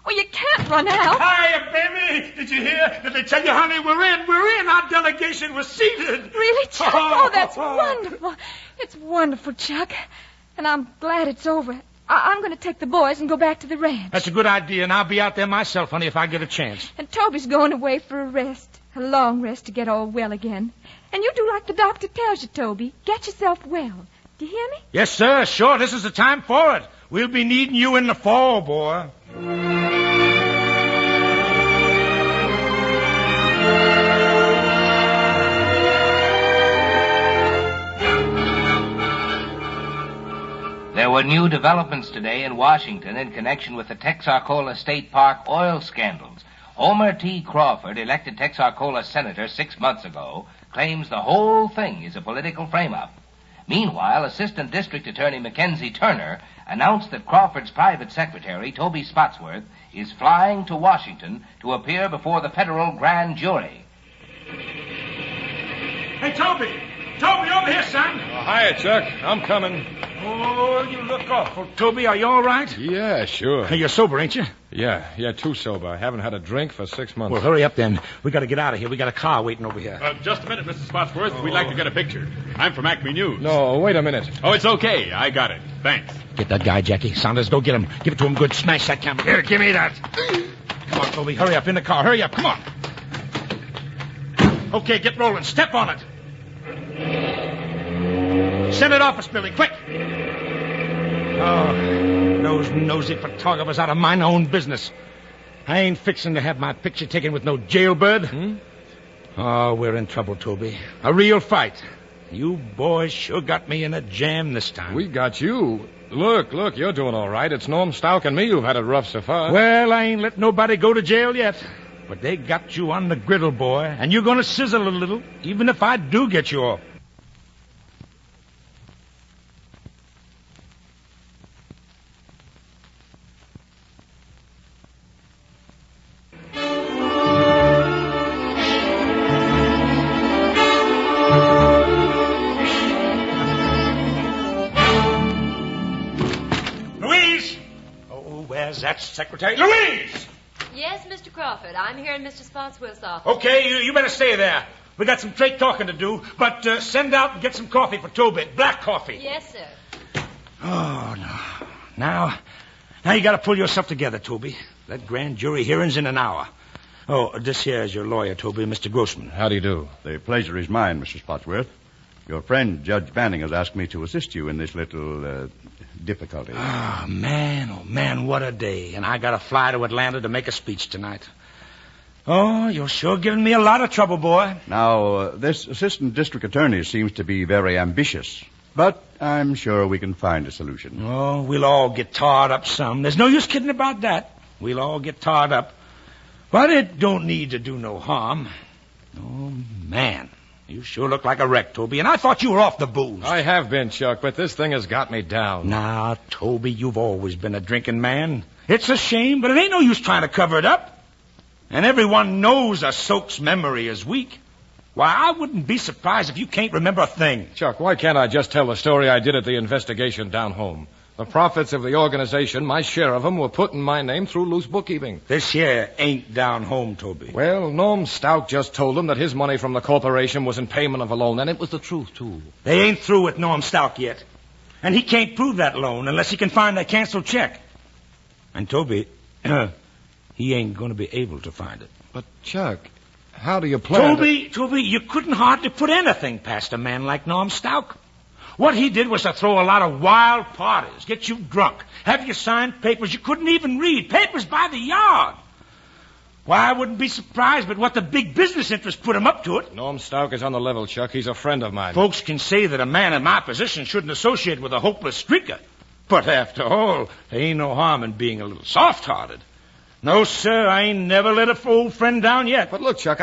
well, you can't run out. Hiya, baby. Did you hear? Did they tell you, honey? We're in. Our delegation was seated. Really, Chuck? Oh, that's wonderful. It's wonderful, Chuck. And I'm glad it's over. I'm going to take the boys and go back to the ranch. That's a good idea, and I'll be out there myself, honey, if I get a chance. And Toby's going away for a rest. A long rest to get all well again. And you do like the doctor tells you, Toby. Get yourself well. Do you hear me? Yes, sir. Sure, this is the time for it. We'll be needing you in the fall, boy. There were new developments today in Washington in connection with the Texarkana State Park oil scandals. Homer T. Crawford, elected Texarkana senator 6 months ago, claims the whole thing is a political frame-up. Meanwhile, Assistant District Attorney Mackenzie Turner announced that Crawford's private secretary, Toby Spotsworth, is flying to Washington to appear before the federal grand jury. Hey, Toby! Toby, over here, son! Hiya, Chuck. I'm coming. Oh, you look awful. Toby, are you all right? Yeah, sure. You're sober, ain't you? Yeah, too sober. I haven't had a drink for 6 months. Well, hurry up then. We got to get out of here. We got a car waiting over here. Just a minute, Mr. Spotsworth. We'd like to get a picture. I'm from Acme News. No, wait a minute. Oh, it's okay. I got it. Thanks. Get that guy, Jackie. Saunders, go get him. Give it to him good. Smash that camera. Here, give me that. Come on, Toby. Hurry up in the car. Hurry up. Come on. Okay, get rolling. Step on it. Senate office building, quick. Oh, those nosy photographers out of my own business. I ain't fixing to have my picture taken with no jailbird. Oh, we're in trouble, Toby. A real fight. You boys sure got me in a jam this time. We got you. Look, you're doing all right. It's Norm Stalk and me who've had it rough so far. Well, I ain't let nobody go to jail yet. But they got you on the griddle, boy. And you're going to sizzle a little, even if I do get you off. That secretary. Louise! Yes, Mr. Crawford. I'm here in Mr. Spotsworth's office. Okay, you better stay there. We got some straight talking to do, but send out and get some coffee for Toby. Black coffee. Yes, sir. Oh, no. Now you got to pull yourself together, Toby. That grand jury hearing's in an hour. Oh, this here is your lawyer, Toby, Mr. Grossman. How do you do? The pleasure is mine, Mr. Spotsworth. Your friend, Judge Banning, has asked me to assist you in this little difficulty. Oh, man, what a day. And I got to fly to Atlanta to make a speech tonight. Oh, you're sure giving me a lot of trouble, boy. Now, this assistant district attorney seems to be very ambitious, but I'm sure we can find a solution. Oh, we'll all get tarred up some. There's no use kidding about that. We'll all get tarred up. But it don't need to do no harm. Oh, man. You sure look like a wreck, Toby, and I thought you were off the booze. I have been, Chuck, but this thing has got me down. Now, Toby, you've always been a drinking man. It's a shame, but it ain't no use trying to cover it up. And everyone knows a soak's memory is weak. Why, I wouldn't be surprised if you can't remember a thing. Chuck, why can't I just tell the story I did at the investigation down home? The profits of the organization, my share of them, were put in my name through loose bookkeeping. This here ain't down home, Toby. Well, Norm Stout just told them that his money from the corporation was in payment of a loan, and it was the truth, too. They ain't through with Norm Stout yet. And he can't prove that loan unless he can find that canceled check. And Toby, he ain't going to be able to find it. But, Chuck, how do you plan Toby, you couldn't hardly put anything past a man like Norm Stout. What he did was to throw a lot of wild parties, get you drunk, have you sign papers you couldn't even read, papers by the yard. Why, I wouldn't be surprised but what the big business interests put him up to it. Norm Stout is on the level, Chuck. He's a friend of mine. Folks can say that a man in my position shouldn't associate with a hopeless streaker. But after all, there ain't no harm in being a little soft-hearted. No, sir, I ain't never let a old friend down yet. But look, Chuck,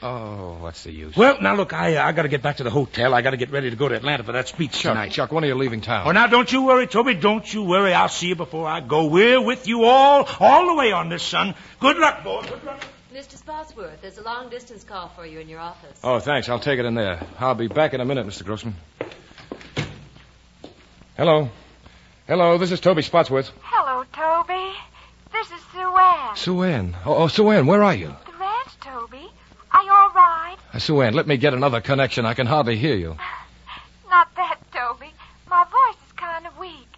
Oh, what's the use? Well, now, look, I got to get back to the hotel. I got to get ready to go to Atlanta for that speech tonight. Chuck, when are you leaving town? Oh, now, don't you worry, Toby. Don't you worry. I'll see you before I go. We're with you all the way on this, son. Good luck, boy. Good luck. Mr. Spotsworth, there's a long-distance call for you in your office. Oh, thanks. I'll take it in there. I'll be back in a minute, Mr. Grossman. Hello, this is Toby Spotsworth. Hello, Toby. This is Sue Ann. Sue Ann. Oh, Sue Ann, where are you? The ranch, Toby. Are you all right? Sue Ann, let me get another connection. I can hardly hear you. Not that, Toby. My voice is kind of weak.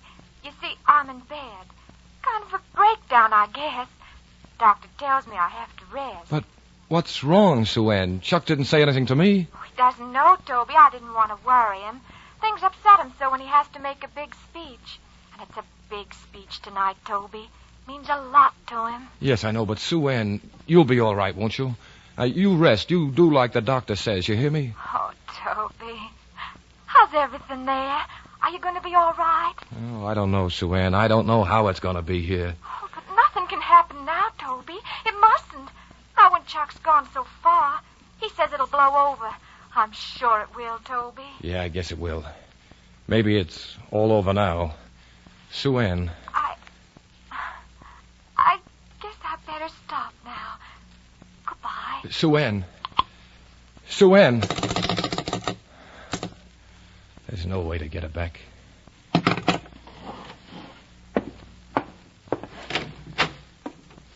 You see, I'm in bed. Kind of a breakdown, I guess. Doctor tells me I have to rest. But what's wrong, Sue Ann? Chuck didn't say anything to me. He doesn't know, Toby. I didn't want to worry him. Things upset him so when he has to make a big speech. And it's a big speech tonight, Toby. Means a lot to him. Yes, I know, but Sue Ann, you'll be all right, won't you? You rest. You do like the doctor says. You hear me? Oh, Toby. How's everything there? Are you going to be all right? Oh, I don't know, Sue Ann. I don't know how it's going to be here. Oh, but nothing can happen now, Toby. It mustn't. Not when Chuck's gone so far. He says it'll blow over. I'm sure it will, Toby. Yeah, I guess it will. Maybe it's all over now. Sue Ann. I guess I better stop now. Goodbye. Sue Ann. Sue Ann. There's no way to get her back.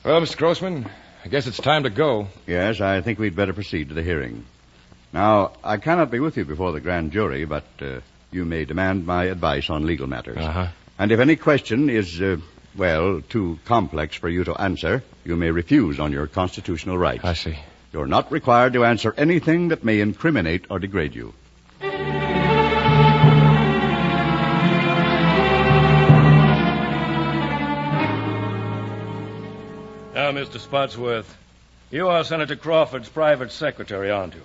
Well, Mr. Grossman, I guess it's time to go. Yes, I think we'd better proceed to the hearing. Now, I cannot be with you before the grand jury, but you may demand my advice on legal matters. Uh-huh. And if any question is, too complex for you to answer, you may refuse on your constitutional rights. I see. You're not required to answer anything that may incriminate or degrade you. Now, Mr. Spotsworth, you are Senator Crawford's private secretary, aren't you?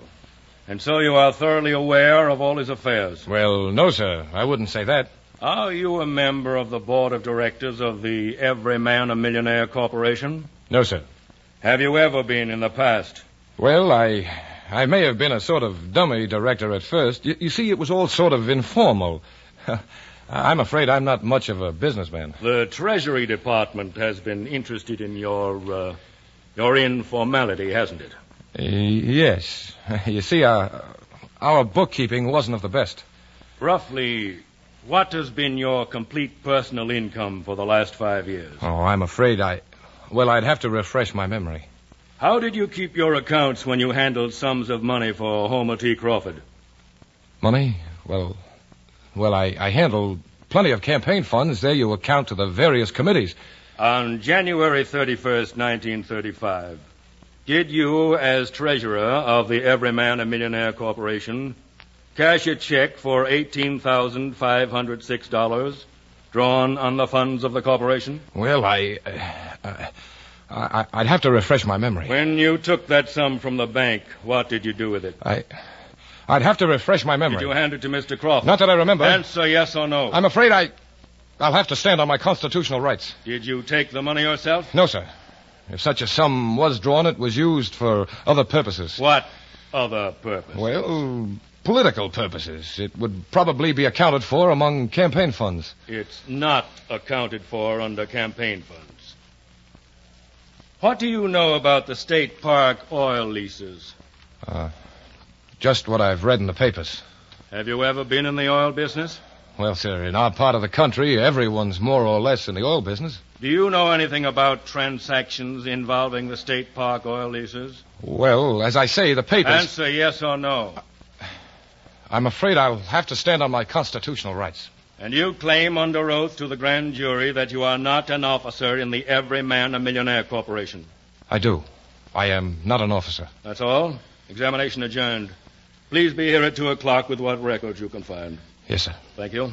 And so you are thoroughly aware of all his affairs. Well, no, sir. I wouldn't say that. Are you a member of the board of directors of the Every Man a Millionaire Corporation? No, sir. Have you ever been in the past? Well, I may have been a sort of dummy director at first. You see, it was all sort of informal. I'm afraid I'm not much of a businessman. The Treasury Department has been interested in your informality, hasn't it? Yes. You see, our bookkeeping wasn't of the best. Roughly, what has been your complete personal income for the last 5 years? Oh, I'm afraid Well, I'd have to refresh my memory. How did you keep your accounts when you handled sums of money for Homer T. Crawford? Money? Well, I handled plenty of campaign funds. There you account to the various committees. On January 31st, 1935, did you, as treasurer of the Everyman a Millionaire Corporation, cash a check for $18,506 drawn on the funds of the corporation? Well, I'd have to refresh my memory. When you took that sum from the bank, what did you do with it? I'd have to refresh my memory. Did you hand it to Mr. Crawford? Not that I remember. Answer yes or no. I'm afraid I'll have to stand on my constitutional rights. Did you take the money yourself? No, sir. If such a sum was drawn, it was used for other purposes. What other purpose? Well, political purposes. It would probably be accounted for among campaign funds. It's not accounted for under campaign funds. What do you know about the State Park oil leases? Just what I've read in the papers. Have you ever been in the oil business? Well, sir, in our part of the country, everyone's more or less in the oil business. Do you know anything about transactions involving the State Park oil leases? Well, as I say, the papers... Answer yes or no. I'm afraid I'll have to stand on my constitutional rights. And you claim under oath to the grand jury that you are not an officer in the Everyman a Millionaire Corporation? I do. I am not an officer. That's all? Examination adjourned. Please be here at 2 o'clock with what records you can find. Yes, sir. Thank you.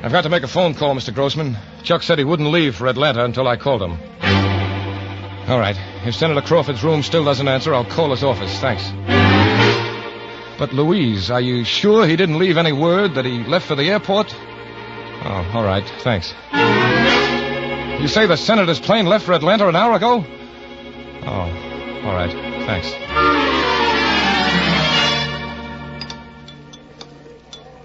I've got to make a phone call, Mr. Grossman. Chuck said he wouldn't leave for Atlanta until I called him. All right. If Senator Crawford's room still doesn't answer, I'll call his office. Thanks. But, Louise, are you sure he didn't leave any word that he left for the airport? Oh, all right. Thanks. You say the senator's plane left for Atlanta an hour ago? Oh, all right. Thanks.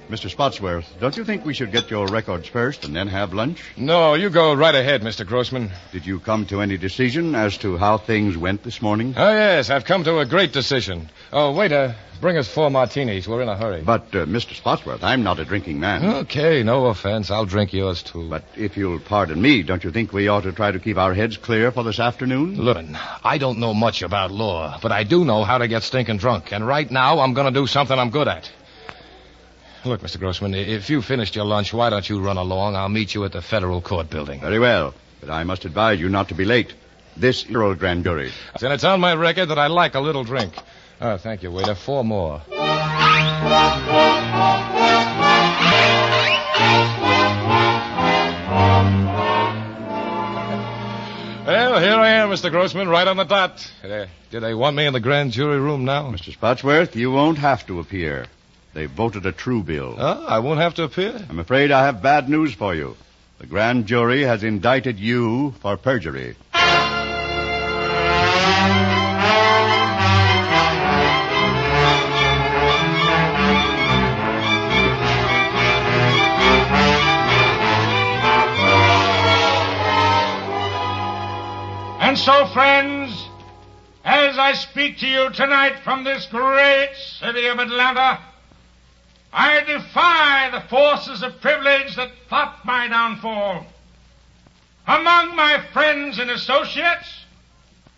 Mr. Spotsworth, don't you think we should get your records first and then have lunch? No, you go right ahead, Mr. Grossman. Did you come to any decision as to how things went this morning? Oh, yes, I've come to a great decision. Oh, waiter, bring us 4 martinis. We're in a hurry. But, Mr. Spotsworth, I'm not a drinking man. Okay, no offense. I'll drink yours, too. But if you'll pardon me, don't you think we ought to try to keep our heads clear for this afternoon? Look, I don't know much about law, but I do know how to get stinking drunk. And right now, I'm going to do something I'm good at. Look, Mr. Grossman, if you finished your lunch, why don't you run along? I'll meet you at the Federal Court building. Very well. But I must advise you not to be late. This is your grand jury. Then it's on my record that I like a little drink. Oh, thank you, waiter. 4 more. Well, here I am, Mr. Grossman, right on the dot. Did they want me in the grand jury room now? Mr. Spotsworth, you won't have to appear. They voted a true bill. Oh, I won't have to appear? I'm afraid I have bad news for you. The grand jury has indicted you for perjury. And so, friends, as I speak to you tonight from this great city of Atlanta, I defy the forces of privilege that plot my downfall. Among my friends and associates,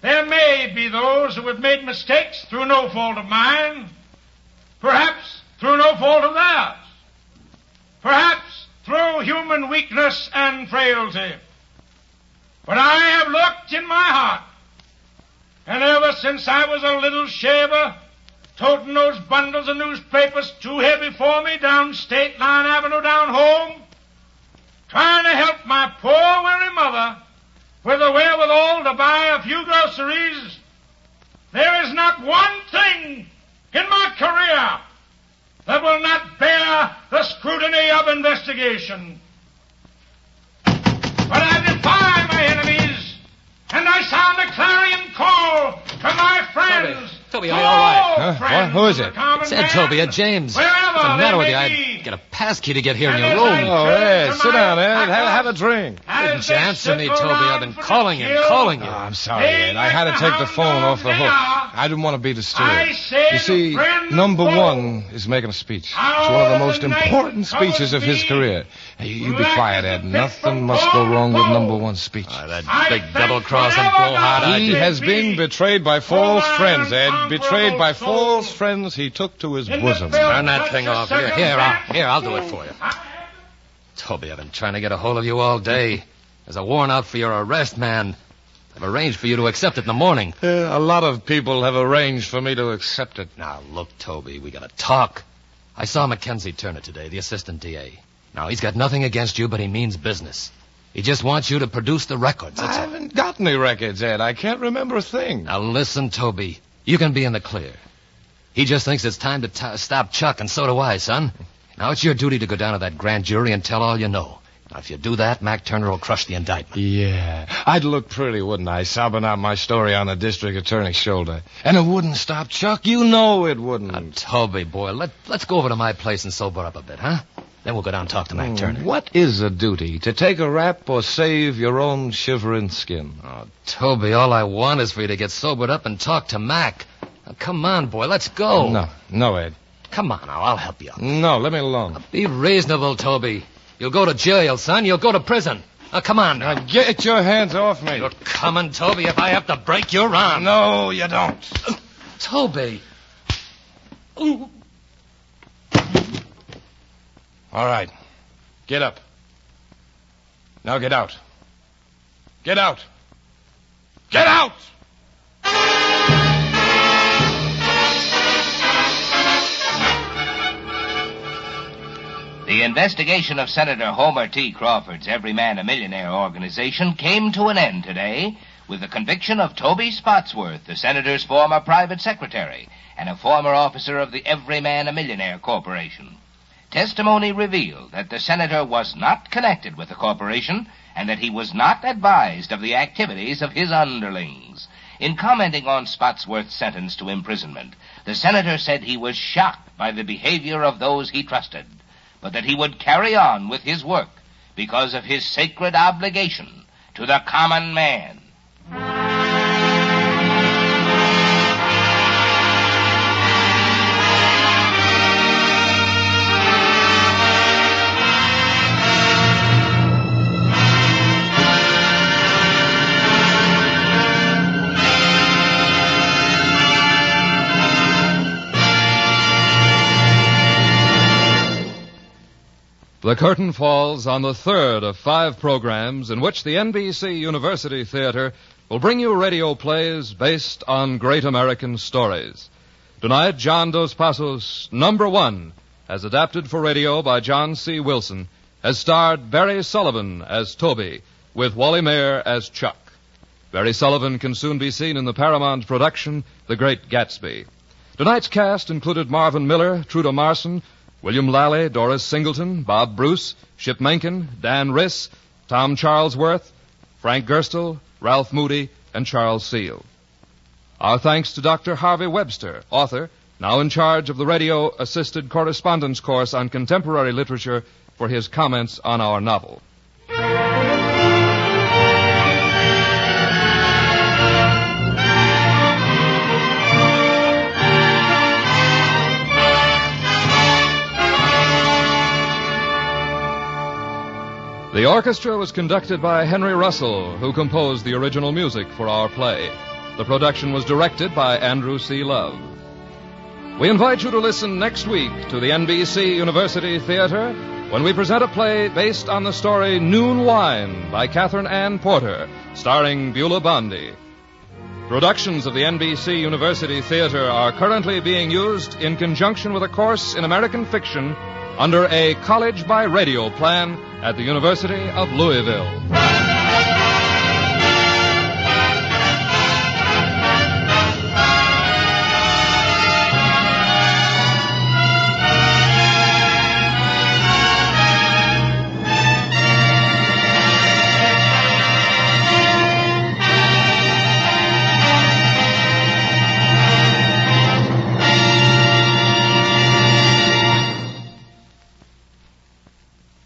there may be those who have made mistakes through no fault of mine, perhaps through no fault of theirs, perhaps through human weakness and frailty. But I have looked in my heart, and ever since I was a little shaver, toting those bundles of newspapers too heavy for me down State Line Avenue down home, trying to help my poor, weary mother with the wherewithal to buy a few groceries, there is not one thing in my career that will not bear the scrutiny of investigation. But I defy my enemies, and I sound a clarion call to my friends. Toby, are you all right? What? Who is it? It's Ed, Toby, Ed James. What's the matter with you? I get a pass key to get here in your room. Oh, Ed, sit down, Ed. Have a drink. Didn't you answer me, Toby? I've been calling you. Oh, I'm sorry, Ed. I had to take the phone off the hook. I didn't want to be disturbed. I say You see, the friend number of one is making a speech. It's one of the most important speeches of his career. Hey, you be quiet, Ed. Nothing must go wrong with number one's speech. That big double-crossing foolhardy. He has been betrayed by false friends, Ed. Betrayed by false friends he took to his bosom. Turn that thing off. Here, I'll do it for you. Toby, I've been trying to get a hold of you all day. There's a warrant out for your arrest, man. I've arranged for you to accept it in the morning. A lot of people have arranged for me to accept it. Now, look, Toby, we gotta talk. I saw Mackenzie Turner today, the assistant DA. Now, he's got nothing against you, but he means business. He just wants you to produce the records. I haven't got any records, Ed. I can't remember a thing. Now, listen, Toby. You can be in the clear. He just thinks it's time to stop Chuck, and so do I, son. Now, it's your duty to go down to that grand jury and tell all you know. Now, if you do that, Mac Turner will crush the indictment. Yeah. I'd look pretty, wouldn't I, sobbing out my story on the district attorney's shoulder. And it wouldn't stop Chuck. You know it wouldn't. Now, Toby, boy, let's go over to my place and sober up a bit, huh? Then we'll go down and talk to Mac Turner. What is a duty? To take a rap or save your own shivering skin? Oh, Toby, all I want is for you to get sobered up and talk to Mac. Now, come on, boy, let's go. No, Ed. Come on now, I'll help you. No, let me alone. Now, be reasonable, Toby. You'll go to jail, son. You'll go to prison. Now, come on. Now, get your hands off me. You're coming, Toby, if I have to break your arm. No, you don't. Toby. All right. Get up. Now get out. Get out. Get out! The investigation of Senator Homer T. Crawford's Every Man a Millionaire organization came to an end today with the conviction of Toby Spotsworth, the senator's former private secretary and a former officer of the Every Man a Millionaire Corporation. Testimony revealed that the senator was not connected with the corporation and that he was not advised of the activities of his underlings. In commenting on Spotsworth's sentence to imprisonment, the senator said he was shocked by the behavior of those he trusted, but that he would carry on with his work because of his sacred obligation to the common man. The curtain falls on the third of 5 programs in which the NBC University Theater will bring you radio plays based on great American stories. Tonight, John Dos Passos' Number One, as adapted for radio by John C. Wilson, has starred Barry Sullivan as Toby, with Wally Mayer as Chuck. Barry Sullivan can soon be seen in the Paramount production, The Great Gatsby. Tonight's cast included Marvin Miller, Truda Marson, William Lally, Doris Singleton, Bob Bruce, Ship Menken, Dan Riss, Tom Charlesworth, Frank Gerstle, Ralph Moody, and Charles Seal. Our thanks to Dr. Harvey Webster, author, now in charge of the radio-assisted correspondence course on contemporary literature, for his comments on our novel. The orchestra was conducted by Henry Russell, who composed the original music for our play. The production was directed by Andrew C. Love. We invite you to listen next week to the NBC University Theater when we present a play based on the story Noon Wine by Catherine Ann Porter, starring Beulah Bondi. Productions of the NBC University Theater are currently being used in conjunction with a course in American fiction under a college by radio plan at the University of Louisville.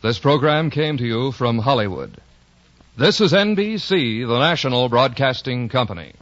This program came to you from Hollywood. This is NBC, the national broadcasting company.